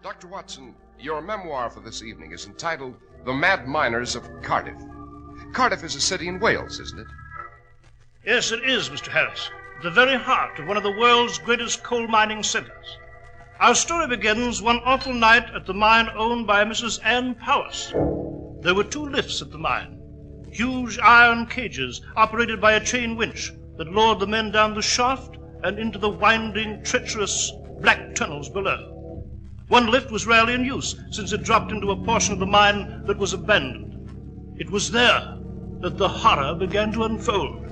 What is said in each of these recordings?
Dr. Watson, your memoir for this evening is entitled The Mad Miners of Cardiff. Cardiff is a city in Wales, isn't it? Yes, it is, Mr. Harris. At the very heart of one of the world's greatest coal mining centers. Our story begins one awful night at the mine owned by Mrs. Ann Powis. There were 2 lifts at the mine, huge iron cages operated by a chain winch that lowered the men down the shaft and into the winding, treacherous black tunnels below. One lift was rarely in use, since it dropped into a portion of the mine that was abandoned. It was there that the horror began to unfold.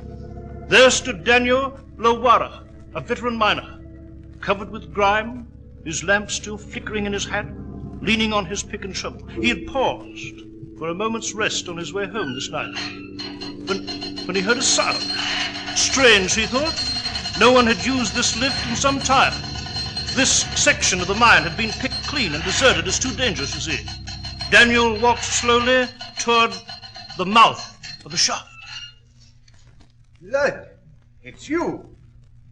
There stood Daniel Lowara, a veteran miner, covered with grime, his lamp still flickering in his hand, leaning on his pick and shovel. He had paused for a moment's rest on his way home this night, when he heard a sound. Strange, he thought. No one had used this lift in some time. This section of the mine had been picked clean and deserted as too dangerous, you see. Daniel walked slowly toward the mouth of the shaft. Lad, it's you.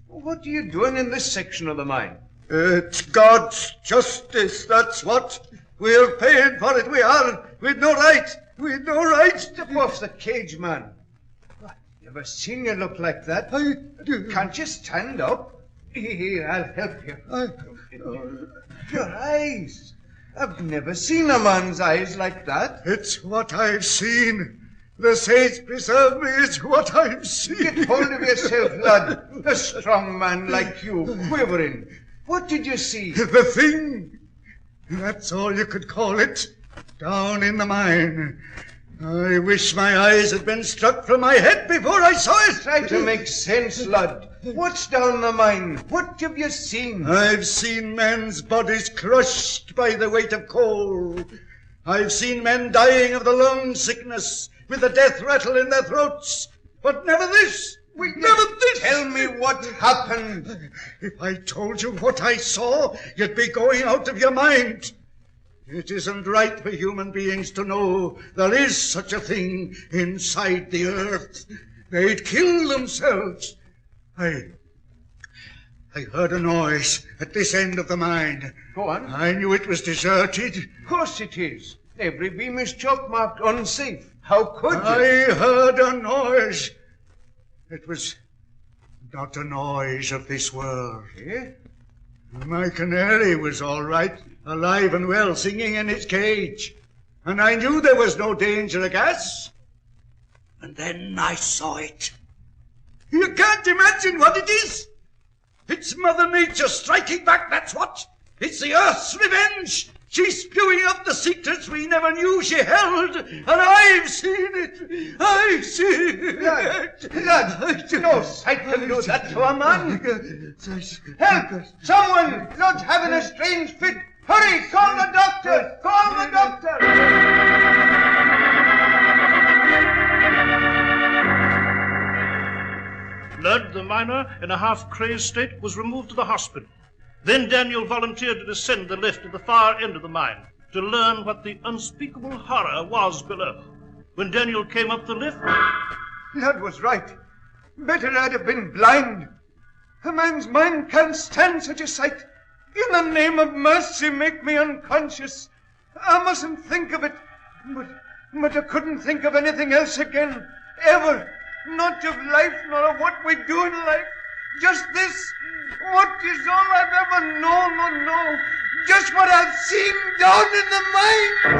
What are you doing in this section of the mine? It's God's justice, that's what. We're paying for it, we are. We'd no right. We'd no right. Step off the cage, man. I've never seen you look like that. Can't you stand up? Here, I'll help you. Your eyes. I've never seen a man's eyes like that. It's what I've seen. The saints preserve me, it's what I've seen. Get hold of yourself, lad. A strong man like you, quivering. What did you see? The thing. That's all you could call it. Down in the mine. I wish my eyes had been struck from my head before I saw it. Try to make sense, lad. What's down the mine? What have you seen? I've seen men's bodies crushed by the weight of coal. I've seen men dying of the lung sickness with the death rattle in their throats. But never this. Never this. Tell me what happened. If I told you what I saw, you'd be going out of your mind. It isn't right for human beings to know there is such a thing inside the earth. They'd kill themselves. I heard a noise at this end of the mine. Go on. I knew it was deserted. Of course it is. Every beam is chalk marked unsafe. How could you? I heard a noise. It was not a noise of this world. Eh? My canary was all right, alive and well, singing in its cage. And I knew there was no danger of gas. And then I saw it. You can't imagine what it is. It's Mother Nature striking back, that's what. It's the Earth's revenge. She's spewing out the secrets we never knew she held. And I've seen it. I've seen it. Lad, no sight can do that to a man. Help! Someone! Lord's having a strange fit. Hurry! Call the doctor! Call the doctor! Lud, the miner, in a half-crazed state, was removed to the hospital. Then Daniel volunteered to descend the lift at the far end of the mine to learn what the unspeakable horror was below. When Daniel came up the lift... Lad was right. Better I'd have been blind. A man's mind can't stand such a sight. In the name of mercy, make me unconscious. I mustn't think of it. But I couldn't think of anything else again. Ever. Not of life, nor of what we do in life. Just this. What is all I've ever known or know. Just what I've seen down in the mine.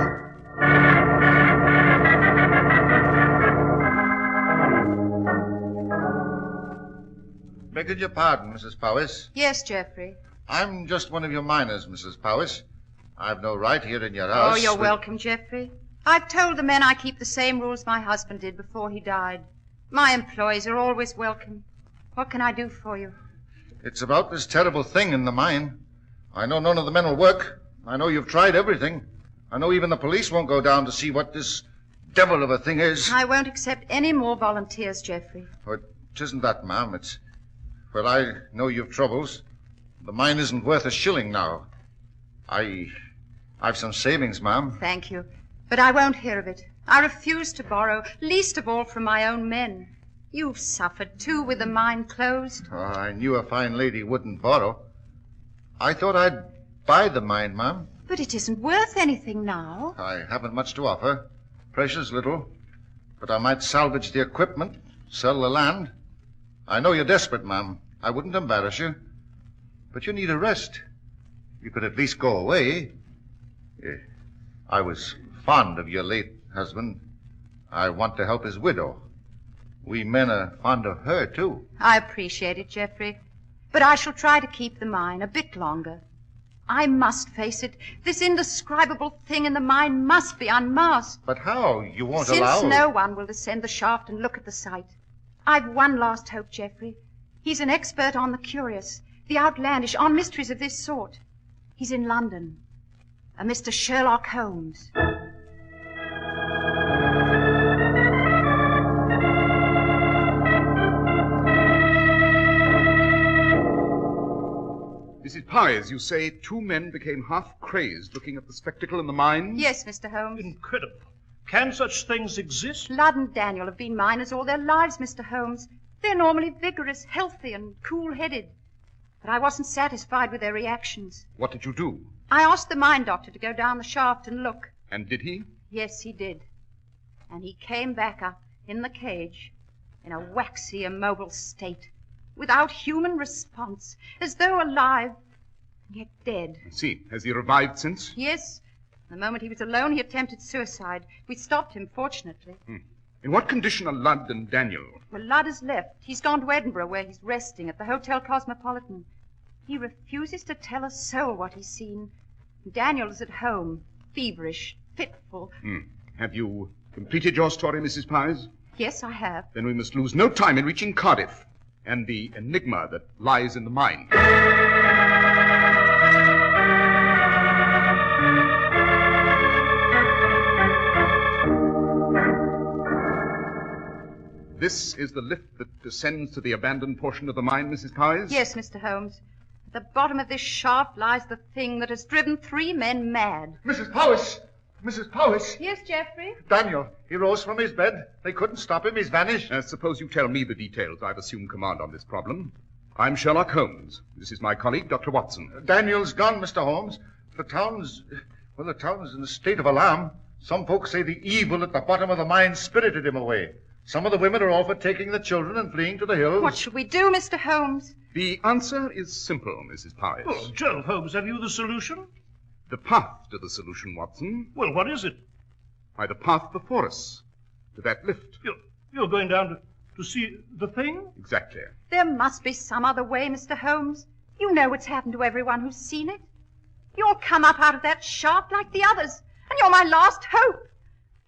Begging your pardon, Mrs. Powis. Yes, Geoffrey. I'm just one of your miners, Mrs. Powis. I've no right here in your house. Oh, you're welcome, Geoffrey. I've told the men I keep the same rules my husband did before he died. My employees are always welcome. What can I do for you? It's about this terrible thing in the mine. I know none of the men will work. I know you've tried everything. I know even the police won't go down to see what this devil of a thing is. I won't accept any more volunteers, Geoffrey. Oh, it isn't that, ma'am. It's... Well, I know you've troubles. The mine isn't worth a shilling now. I've some savings, ma'am. Thank you. But I won't hear of it. I refuse to borrow, least of all from my own men. You've suffered, too, with the mine closed. Oh, I knew a fine lady wouldn't borrow. I thought I'd buy the mine, ma'am. But it isn't worth anything now. I haven't much to offer. Precious little. But I might salvage the equipment, sell the land. I know you're desperate, ma'am. I wouldn't embarrass you. But you need a rest. You could at least go away. I was fond of your late husband. I want to help his widow. We men are fond of her, too. I appreciate it, Geoffrey. But I shall try to keep the mine a bit longer. I must face it. This indescribable thing in the mine must be unmasked. But how? You won't allow... Since no one will descend the shaft and look at the site. I've one last hope, Geoffrey. He's an expert on the curious, the outlandish, on mysteries of this sort. He's in London. A Mr. Sherlock Holmes. Mrs. Powers, you say 2 men became half crazed looking at the spectacle in the mine? Yes, Mr. Holmes. Incredible. Can such things exist? Lud and Daniel have been miners all their lives, Mr. Holmes. They're normally vigorous, healthy, and cool-headed. But I wasn't satisfied with their reactions. What did you do? I asked the mine doctor to go down the shaft and look. And did he? Yes, he did. And he came back up in the cage in a waxy, immobile state, without human response, as though alive, yet dead. I see. Has he revived since? Yes. The moment he was alone, he attempted suicide. We stopped him, fortunately. In what condition are Ludd and Daniel? Well, Ludd has left. He's gone to Edinburgh, where he's resting at the Hotel Cosmopolitan. He refuses to tell a soul what he's seen. Daniel is at home, feverish, fitful. Have you completed your story, Mrs. Powers? Yes, I have. Then we must lose no time in reaching Cardiff and the enigma that lies in the mine. This is the lift that descends to the abandoned portion of the mine, Mrs. Powers? Yes, Mr. Holmes. At the bottom of this shaft lies the thing that has driven 3 men mad. Mrs. Powers! Mrs. Powers! Yes, Geoffrey? Daniel, he rose from his bed. They couldn't stop him. He's vanished. Suppose you tell me the details. I've assumed command on this problem. I'm Sherlock Holmes. This is my colleague, Dr. Watson. Daniel's gone, Mr. Holmes. The town's in a state of alarm. Some folks say the evil at the bottom of the mine spirited him away. Some of the women are all for taking the children and fleeing to the hills. What should we do, Mr. Holmes? The answer is simple, Mrs. Powers. Oh, Jove, Holmes, have you the solution? The path to the solution, Watson. Well, what is it? Why, the path before us. To that lift. You're going down to see the thing? Exactly. There must be some other way, Mr. Holmes. You know what's happened to everyone who's seen it. You'll come up out of that shaft like the others, and you're my last hope.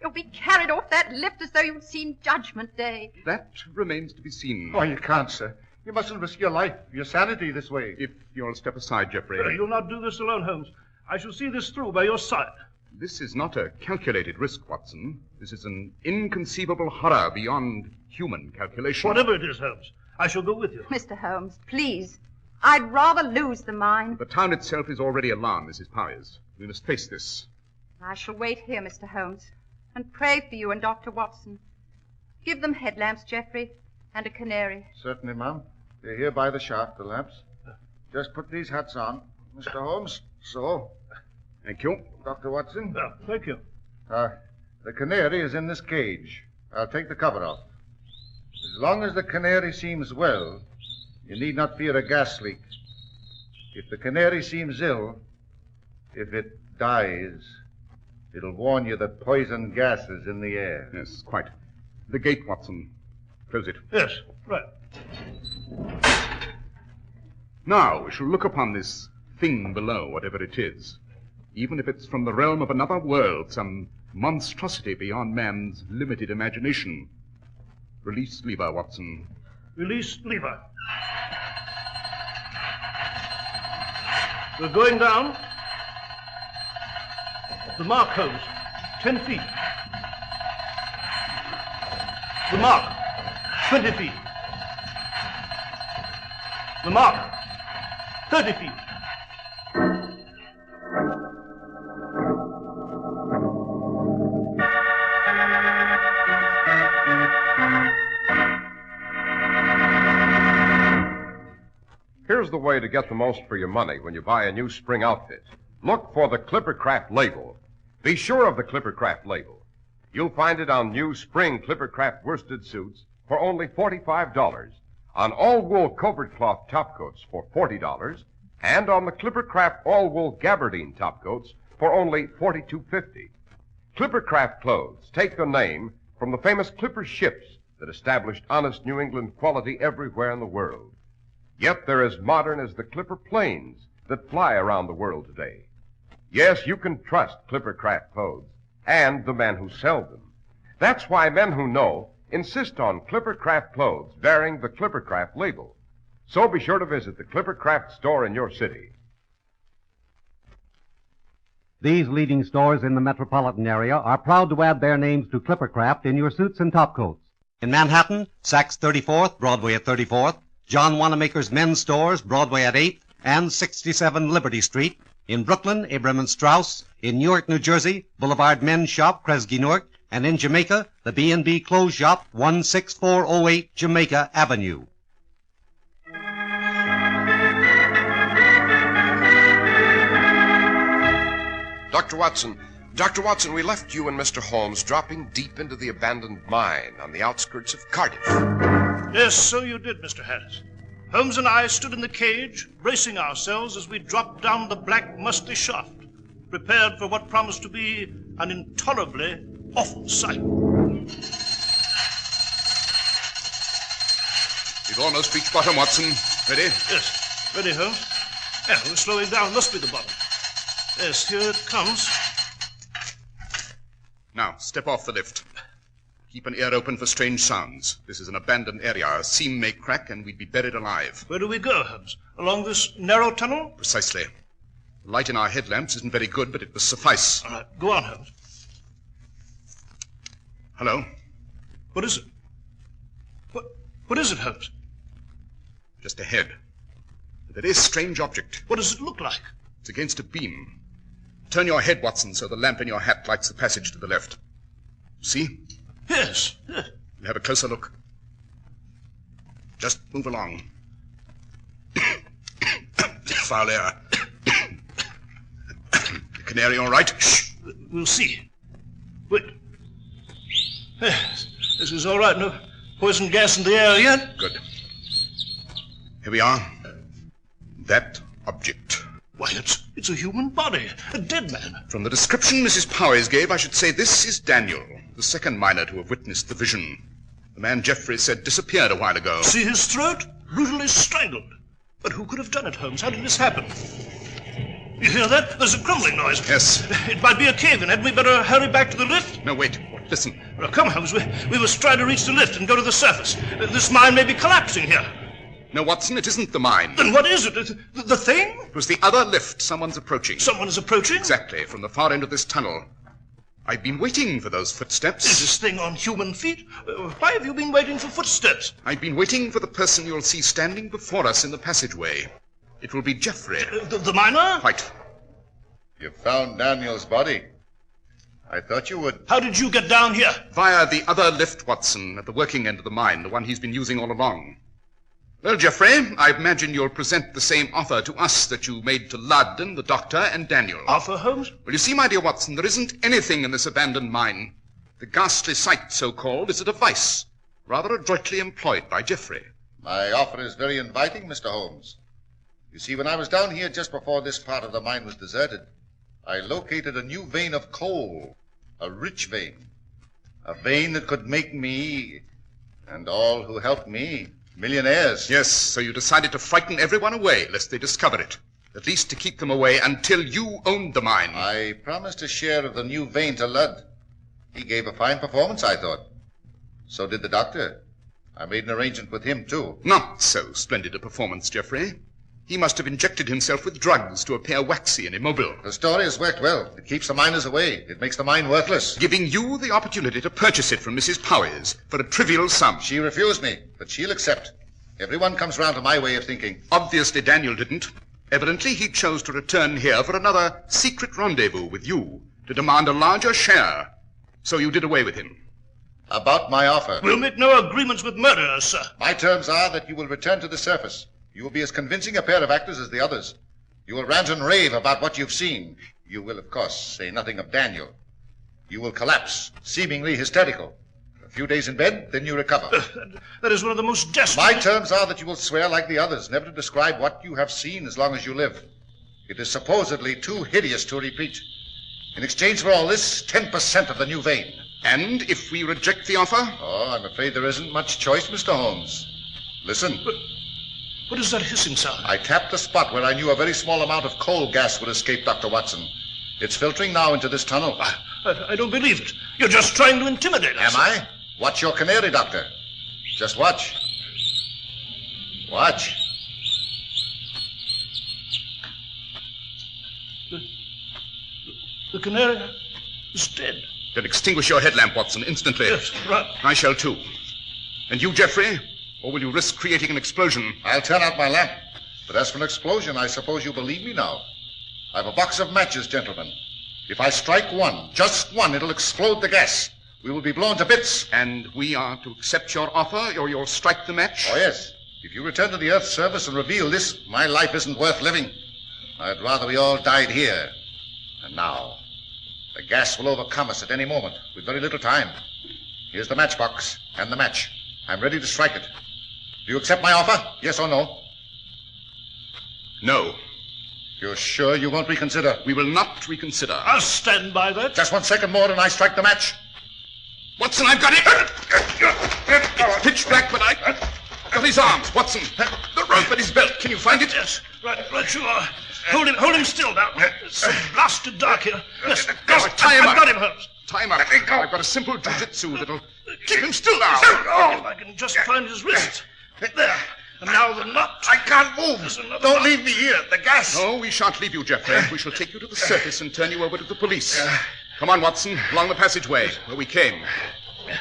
You'll be carried off that lift as though you'd seen Judgment Day. That remains to be seen. Why, you can't, sir. You mustn't risk your life, your sanity this way. If you'll step aside, Geoffrey. You'll not do this alone, Holmes. I shall see this through by your side. This is not a calculated risk, Watson. This is an inconceivable horror beyond human calculation. Whatever it is, Holmes, I shall go with you. Mr. Holmes, please. I'd rather lose the mine. The town itself is already alarmed, Mrs. Powers. We must face this. I shall wait here, Mr. Holmes, and pray for you and Dr. Watson. Give them headlamps, Geoffrey, and a canary. Certainly, ma'am. They're here by the shaft, the lamps. Just put these hats on, Mr. Holmes. So. Thank you. Dr. Watson. Thank you. The canary is in this cage. I'll take the cover off. As long as the canary seems well, you need not fear a gas leak. If the canary seems ill, if it dies, it'll warn you that poison gas is in the air. Yes, quite. The gate, Watson. Close it. Yes, right. Now we shall look upon this thing below, whatever it is. Even if it's from the realm of another world, some monstrosity beyond man's limited imagination. Release lever, Watson. Release lever. We're going down. The mark, Holmes. 10 feet. The mark. 20 feet. The mark. 30 feet. Here's the way to get the most for your money when you buy a new spring outfit. Look for the Clippercraft label. Be sure of the Clippercraft label. You'll find it on new spring Clippercraft worsted suits for only $45, on all-wool covert cloth topcoats for $40, and on the Clippercraft all-wool gabardine topcoats for only $42.50. Clippercraft clothes take their name from the famous Clipper ships that established honest New England quality everywhere in the world. Yet they're as modern as the Clipper planes that fly around the world today. Yes, you can trust Clippercraft clothes and the men who sell them. That's why men who know insist on Clippercraft clothes bearing the Clippercraft label. So be sure to visit the Clippercraft store in your city. These leading stores in the metropolitan area are proud to add their names to Clippercraft in your suits and topcoats. In Manhattan, Saks 34th, Broadway at 34th, John Wanamaker's men's stores, Broadway at 8th, and 67 Liberty Street. In Brooklyn, Abraham and Strauss. In Newark, New Jersey, Boulevard Men's Shop, Kresge Newark. And in Jamaica, the B&B Clothes Shop, 16408 Jamaica Avenue. Dr. Watson, we left you and Mr. Holmes dropping deep into the abandoned mine on the outskirts of Cardiff. Yes, so you did, Mr. Harris. Holmes and I stood in the cage, bracing ourselves as we dropped down the black, musty shaft, prepared for what promised to be an intolerably awful sight. We've almost reached bottom, Watson. Ready? Yes. Ready, Holmes? Yeah, we're slowing down. Must be the bottom. Yes, here it comes. Now, step off the lift. Keep an ear open for strange sounds. This is an abandoned area. A seam may crack and we'd be buried alive. Where do we go, Holmes? Along this narrow tunnel? Precisely. The light in our headlamps isn't very good, but it will suffice. All right, go on, Holmes. Hello? What is it? What is it, Holmes? Just ahead. A very strange object. What does it look like? It's against a beam. Turn your head, Watson, so the lamp in your hat lights the passage to the left. See? Yes. We'll have a closer look. Just move along. Foul air. The canary all right? Shh. We'll see. Wait. This is all right. No poison gas in the air yet? Good. Here we are. That object. Why, it's a human body. A dead man. From the description Mrs. Powys gave, I should say this is Daniel, the second miner to have witnessed the vision. The man Geoffrey said disappeared a while ago. See his throat? Brutally strangled. But who could have done it, Holmes? How did this happen? You hear that? There's a crumbling noise. Yes. It might be a cave-in. Hadn't we better hurry back to the lift? No, wait. Listen. Well, come, Holmes. We must try to reach the lift and go to the surface. This mine may be collapsing here. No, Watson, it isn't the mine. Then what is it? The thing? It was the other lift. Someone's approaching. Someone is approaching? Exactly, from the far end of this tunnel. I've been waiting for those footsteps. Is this thing on human feet? Why have you been waiting for footsteps? I've been waiting for the person you'll see standing before us in the passageway. It will be Geoffrey. The miner? Quite. You found Daniel's body. I thought you would. How did you get down here? Via the other lift, Watson, at the working end of the mine, the one he's been using all along. Well, Geoffrey, I imagine you'll present the same offer to us that you made to Ludden, the doctor, and Daniel. Offer, Holmes? Well, you see, my dear Watson, there isn't anything in this abandoned mine. The ghastly sight, so-called, is a device, rather adroitly employed by Geoffrey. My offer is very inviting, Mr. Holmes. You see, when I was down here just before this part of the mine was deserted, I located a new vein of coal, a rich vein, a vein that could make me, and all who helped me, millionaires. Yes, so you decided to frighten everyone away, lest they discover it. At least to keep them away until you owned the mine. I promised a share of the new vein to Ludd. He gave a fine performance, I thought. So did the doctor. I made an arrangement with him, too. Not so splendid a performance, Geoffrey. He must have injected himself with drugs to appear waxy and immobile. The story has worked well. It keeps the miners away. It makes the mine worthless. Giving you the opportunity to purchase it from Mrs. Powys for a trivial sum. She refused me, but she'll accept. Everyone comes round to my way of thinking. Obviously Daniel didn't. Evidently he chose to return here for another secret rendezvous with you, to demand a larger share. So you did away with him. About my offer. We'll make no agreements with murderers, sir. My terms are that you will return to the surface. You will be as convincing a pair of actors as the others. You will rant and rave about what you've seen. You will, of course, say nothing of Daniel. You will collapse, seemingly hysterical. A few days in bed, then you recover. That is one of the most desperate... My terms are that you will swear like the others, never to describe what you have seen as long as you live. It is supposedly too hideous to repeat. In exchange for all this, 10% of the new vein. And if we reject the offer? Oh, I'm afraid there isn't much choice, Mr. Holmes. Listen. What is that hissing sound? I tapped the spot where I knew a very small amount of coal gas would escape, Dr. Watson. It's filtering now into this tunnel. I don't believe it. You're just trying to intimidate us. Am I? Watch your canary, Doctor. Just watch. Watch. The canary is dead. Then extinguish your headlamp, Watson, instantly. Yes, right. I shall too. And you, Geoffrey? Or will you risk creating an explosion? I'll turn out my lamp. But as for an explosion, I suppose you believe me now. I have a box of matches, gentlemen. If I strike one, just one, it'll explode the gas. We will be blown to bits. And we are to accept your offer, or you'll strike the match? Oh, yes. If you return to the Earth's surface and reveal this, my life isn't worth living. I'd rather we all died here. And now, the gas will overcome us at any moment, with very little time. Here's the matchbox and the match. I'm ready to strike it. Do you accept my offer? Yes or no? No. You're sure you won't reconsider? We will not reconsider. I'll stand by that. Just 1 second more and I strike the match. Watson, I've got it! It's pitch black, but I got his arms. Watson, the rope at his belt. Can you find it? Yes, right you are. Hold him still now. It's so blasted dark here. Yes, tie him up. I've got him, Holmes. Tie him up. I've got a simple jiu-jitsu that'll keep him still now. If I can just find his wrist. There. And now the knot. I can't move. Don't leave me here. The gas. No, we shan't leave you, Geoffrey. We shall take you to the surface and turn you over to the police. Come on, Watson, along the passageway where we came.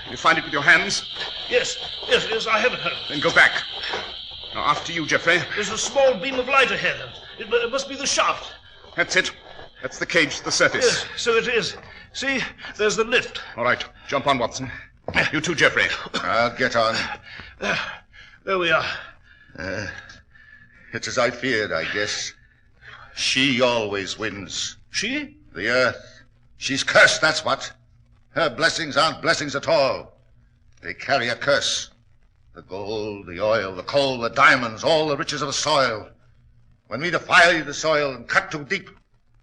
You find it with your hands? Yes, I have it, Holmes. Then go back. Now, after you, Geoffrey. There's a small beam of light ahead. It must be the shaft. That's it. That's the cage to the surface. Yes, so it is. See, there's the lift. All right, jump on, Watson. You too, Geoffrey. I'll get on. There we are. It's as I feared, I guess. She always wins. She? The Earth. She's cursed, that's what. Her blessings aren't blessings at all. They carry a curse. The gold, the oil, the coal, the diamonds, all the riches of the soil. When we defy the soil and cut too deep,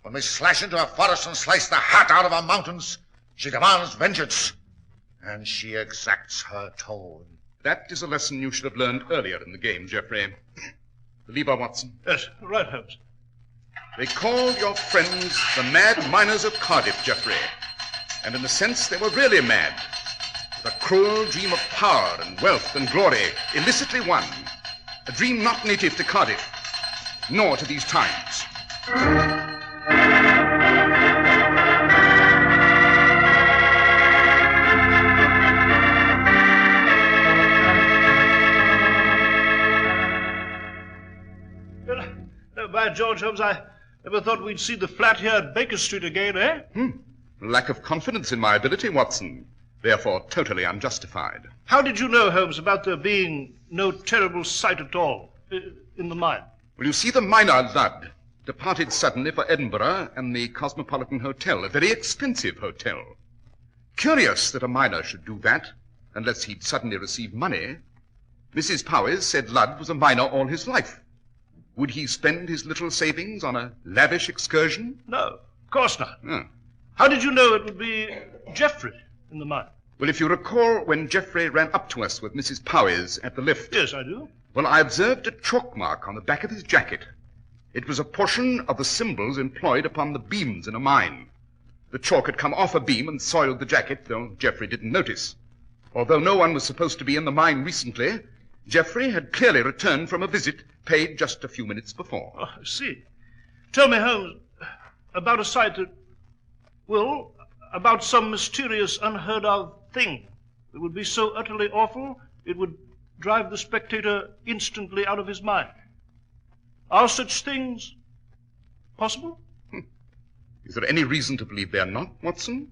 when we slash into our forests and slice the heart out of our mountains, she demands vengeance. And she exacts her toll. That is a lesson you should have learned earlier in the game, Geoffrey. The lever, Watson. Yes, right, Holmes. They called your friends the mad miners of Cardiff, Geoffrey. And in a sense, they were really mad. The cruel dream of power and wealth and glory, illicitly won. A dream not native to Cardiff, nor to these times. By George, Holmes, I never thought we'd see the flat here at Baker Street again, eh? Lack of confidence in my ability, Watson. Therefore, totally unjustified. How did you know, Holmes, about there being no terrible sight at all in the mine? Well, you see, the miner, Ludd, departed suddenly for Edinburgh and the Cosmopolitan Hotel, a very expensive hotel. Curious that a miner should do that, unless he'd suddenly received money. Mrs. Powys said Ludd was a miner all his life. Would he spend his little savings on a lavish excursion? No, of course not. Oh. How did you know it would be Geoffrey in the mine? Well, if you recall when Geoffrey ran up to us with Mrs. Powys at the lift. Yes, I do. Well, I observed a chalk mark on the back of his jacket. It was a portion of the symbols employed upon the beams in a mine. The chalk had come off a beam and soiled the jacket, though Geoffrey didn't notice. Although no one was supposed to be in the mine recently, Geoffrey had clearly returned from a visit paid just a few minutes before. Oh, I see. Tell me, Holmes, about a sight that... Well, about some mysterious, unheard-of thing that would be so utterly awful it would drive the spectator instantly out of his mind. Are such things possible? Is there any reason to believe they're not, Watson?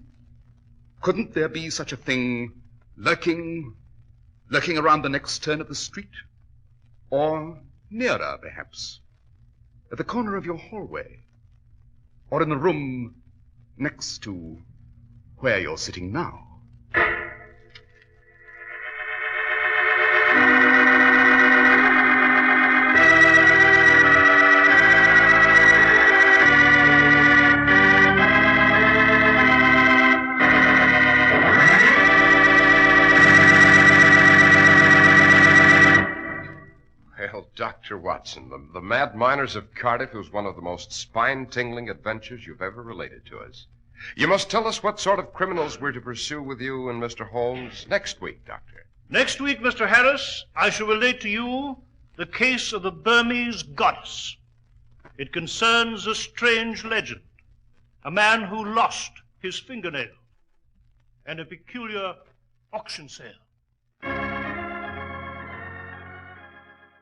Couldn't there be such a thing lurking around the next turn of the street? Or nearer, perhaps. At the corner of your hallway? Or in the room next to where you're sitting now? Dr. Watson, the Mad Miners of Cardiff was one of the most spine-tingling adventures you've ever related to us. You must tell us what sort of criminals we're to pursue with you and Mr. Holmes next week, Doctor. Next week, Mr. Harris, I shall relate to you the case of the Burmese goddess. It concerns a strange legend, a man who lost his fingernail, and a peculiar auction sale.